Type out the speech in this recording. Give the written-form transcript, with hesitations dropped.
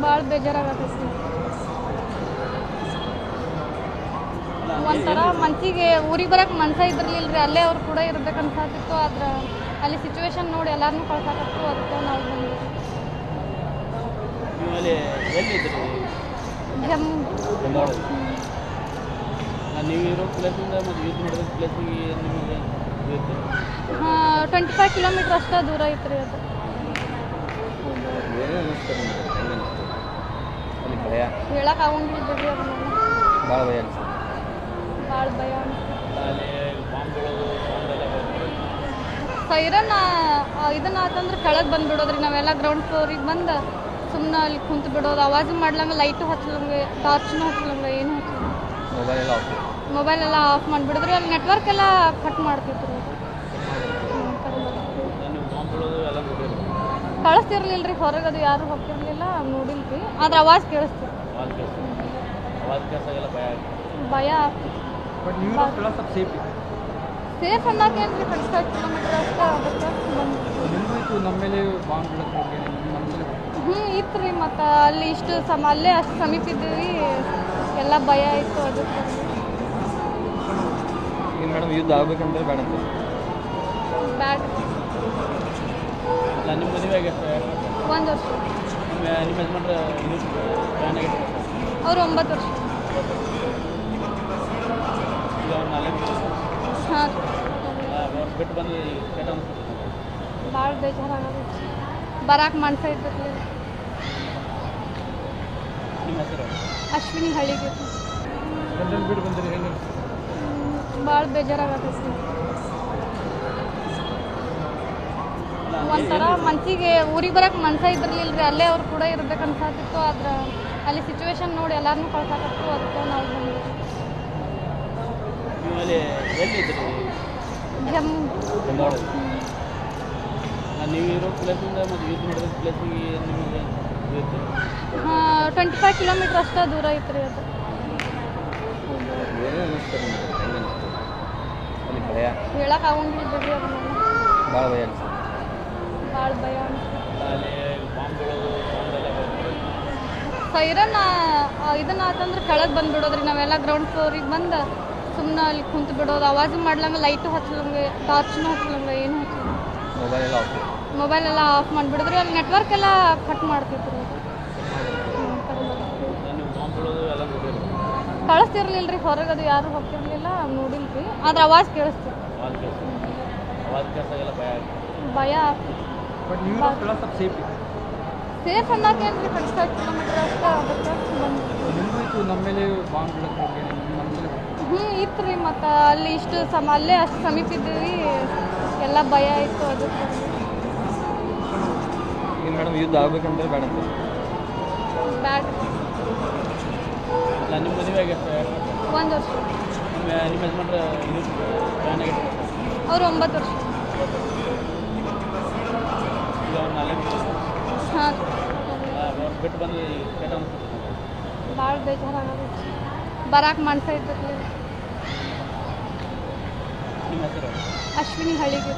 ಭಾಳ ಬೇಜಾರಾಗತ್ತೈತಿ. ಒಂಥರ ಮನ್ಸಿಗೆ ಊರಿಗೆ ಬರೋಕೆ ಮನ್ಸ ಇದ್ರಲಿಲ್ಲ ರೀ, ಅಲ್ಲೇ ಅವ್ರು ಕೂಡ ಇರ್ಬೇಕನ್ಸಾತಿತ್ತು. ಆದ್ರೆ ಅಲ್ಲಿ ಸಿಚುವೇಶನ್ ನೋಡಿ ಎಲ್ಲಾರನ್ನೂ ಕಳ್ಸಾಕತ್ತು, ಅದಕ್ಕೆ ನಾವು ಬಂದ್ವಿ. ನೀವು ಇರೋ ಪ್ಲೇಸಿಂದ ಮತ್ತು ಯೂಸ್ ಮಾಡಿದ ಪ್ಲೇಸಿಗೆ ನಿಮಗೆ 25 ಕಿಲೋಮೀಟ್ರ್ ಅಷ್ಟೇ ದೂರ ಐತ್ರಿ ಅದು. ಹೇಳಕ್ಕೆ ಆಗೋಂಗಿಲ್ಲ ಬಿಡ್ರಿ, ಅದನ್ನೆಲ್ಲ ಭಾಳ ಭಯ ಅನಿಸ್ತದೆ. ಭಾಳ ಭಯ ಸೈರನ್ ಇದನ್ನ ಆತಂದ್ರೆ ಕೆಳಗೆ ಬಂದುಬಿಡೋದ್ರಿ. ನಾವೆಲ್ಲ ಗ್ರೌಂಡ್ ಫ್ಲೋರಿಗೆ ಬಂದು ಸುಮ್ಮನೆ ಅಲ್ಲಿ ಕುಂತು ಬಿಡೋದು, ಆವಾಜು ಮಾಡ್ಲಂಗೆ, ಲೈಟು ಹಚ್ಚಲಂಗೆ, ಟಾರ್ಚ್ನೂ ಹಚ್ಚಲಂಗೆ, ಏನೂ ಹಚ್ಚಲಂಗೆ, ಮೊಬೈಲ್ ಎಲ್ಲ ಆಫ್ ಮಾಡಿಬಿಡಿದ್ರಿ. ಅಲ್ಲಿ ನೆಟ್ವರ್ಕ್ ಎಲ್ಲ ಕಟ್ ಮಾಡ್ತಿದ್ರು. ಕಳಿಸ್ತಿರ್ಲಿಲ್ಲ ರೀ ಹೊರಗೆ, ಅದು ಯಾರು ಹೋಗ್ತಿರ್ಲಿಲ್ಲ, ನೋಡಿಲ್ಲ ರೀ. ಆದ್ರೆ ಆವಾಜ್ ಕೇಳಿಸ್ತಿತ್ತು, ಭಯ ಆಗ್ತಿತ್ತು. ಸೇಫ್ ಅನ್ನೋಕೇನು ರೀ, 25 ಕಿಲೋಮೀಟ್ರ್ ಅಷ್ಟೇ, ಅದಕ್ಕೆ ಇತ್ತು ರೀ. ಮತ್ತು ಅಲ್ಲಿ ಇಷ್ಟು ಅಲ್ಲೇ ಅಷ್ಟು ಸಮೀಪ ಇದ್ದೀವಿ, ಎಲ್ಲ ಭಯ ಇತ್ತು. ಅದಕ್ಕೆ ಮೇಡಮ್ ಯುದ್ಧ ಆಗ್ಬೇಕಂದ್ರೆ ಬೇಡ ಬ್ಯಾಡ್. ನಿಮ್ಮ ಮದುವೆ ಆಗೈತೆ 1 ವರ್ಷ. ನಿಮ್ಮ ಯಜಮಾನ್ರ ಅವರು 9 ವರ್ಷ. ಈಗ ಅವ್ರು 4 ಹಾಂ ಬಿಟ್ಟು ಬಂದು ಭಾಳ ಬೇಜಾರಾಗತ್ತೆ, ಬರಾಕ್ ಮನ್ಸ ಇದ್ದಿರಲಿಲ್ಲ. ನಿಮ್ಮ ಹೆಸರು? ಅಶ್ವಿನಿ ಹಳ್ಳಿಗೆ. ಬಿಟ್ಟು ಬಂದಿರಿ ಹೇಗೆ? ಭಾಳ ಬೇಜಾರಾಗತ್ತೆ. ಒಂಥರ ಮನ್ಸಿಗೆ ಊರಿಗೆ ಬರೋಕೆ ಮನ್ಸ ಇದ್ರಲಿಲ್ಲ ರೀ, ಅಲ್ಲೇ ಅವ್ರು ಕೂಡ ಇರ್ಬೇಕನ್ಸಾತಿತ್ತು. ಆದ್ರೆ ಅಲ್ಲಿ ಸಿಚುವೇಶನ್ ನೋಡಿ ಎಲ್ಲಾರನ್ನೂ ಕಳ್ಸಾಕತ್ತು, ಅದಕ್ಕೆ ನಾವು ಬಂದ್ವಿ. ನೀವು ಇರೋ ಪ್ಲೇಸಿಂದ ಮತ್ತು ಯೂಸ್ ಮಾಡಿದ ಪ್ಲೇಸಿಗೆ ನಿಮಗೆ 25 ಕಿಲೋಮೀಟ್ರ್ ಅಷ್ಟೇ ದೂರ ಐತ್ರಿ ಅದು. ಹೇಳಕ್ಕೆ ಆಗೋಂಗಿಲ್ಲ ಬಿಡ್ರಿ, ಅದನ್ನೆಲ್ಲ ಭಾಳ ಭಯ ಅನಿಸ್ತದೆ. ಭಾಳ ಭಯ ಸೈರನ್ ಇದನ್ನ ಆತಂದ್ರೆ ಕೆಳಗೆ ಬಂದುಬಿಡೋದ್ರಿ. ನಾವೆಲ್ಲ ಗ್ರೌಂಡ್ ಫ್ಲೋರಿಗೆ ಬಂದು ಸುಮ್ಮನೆ ಅಲ್ಲಿ ಕುಂತು ಬಿಡೋದು, ಆವಾಜು ಮಾಡ್ಲಂಗೆ, ಲೈಟು ಹಚ್ಚಲಂಗೆ, ಟಾರ್ಚ್ನೂ ಹಚ್ಚಲಂಗೆ, ಏನೂ ಹಚ್ಚಲಂಗೆ, ಮೊಬೈಲ್ ಎಲ್ಲ ಆಫ್ ಮಾಡಿಬಿಡಿದ್ರಿ. ಅಲ್ಲಿ ನೆಟ್ವರ್ಕ್ ಎಲ್ಲ ಕಟ್ ಮಾಡ್ತಿದ್ರು. ಕಳಿಸ್ತಿರ್ಲಿಲ್ಲ ರೀ ಹೊರಗೆ, ಅದು ಯಾರು ಹೋಗ್ತಿರ್ಲಿಲ್ಲ, ನೋಡಿಲ್ಲ ರೀ. ಆದ್ರೆ ಆವಾಜ್ ಕೇಳಿಸ್ತಿತ್ತು, ಭಯ ಆಗ್ತಿತ್ತು. ಸೇಫ್ ಅನ್ನೋಕೇನು ರೀ, 25 ಕಿಲೋಮೀಟ್ರ್ ಅಷ್ಟೇ, ಅದಕ್ಕೆ ಇತ್ತು ರೀ. ಮತ್ತು ಅಲ್ಲಿ ಇಷ್ಟು ಅಲ್ಲೇ ಅಷ್ಟು ಸಮೀಪ ಇದ್ದೀವಿ, ಎಲ್ಲ ಭಯ ಇತ್ತು. ಅದಕ್ಕೆ ಮೇಡಮ್ ಯುದ್ಧ ಆಗ್ಬೇಕಂದ್ರೆ ಬೇಡ ಬ್ಯಾಡ್. ನಿಮ್ಮ ಮದುವೆ ಆಗೈತೆ 1 ವರ್ಷ. ನಿಮ್ಮ ಯಜಮಾನ್ರ ಅವರು 9 ವರ್ಷ. ಈಗ ಅವ್ರು 4 ಹಾಂ ಬಿಟ್ಟು ಬಂದು ಭಾಳ ಬೇಜಾರಾಗತ್ತೆ, ಬರಾಕ್ ಮನ್ಸ ಇದ್ದಿರಲಿಲ್ಲ. ನಿಮ್ಮ ಹೆಸರು? ಅಶ್ವಿನಿ ಹಳ್ಳಿಗೆ.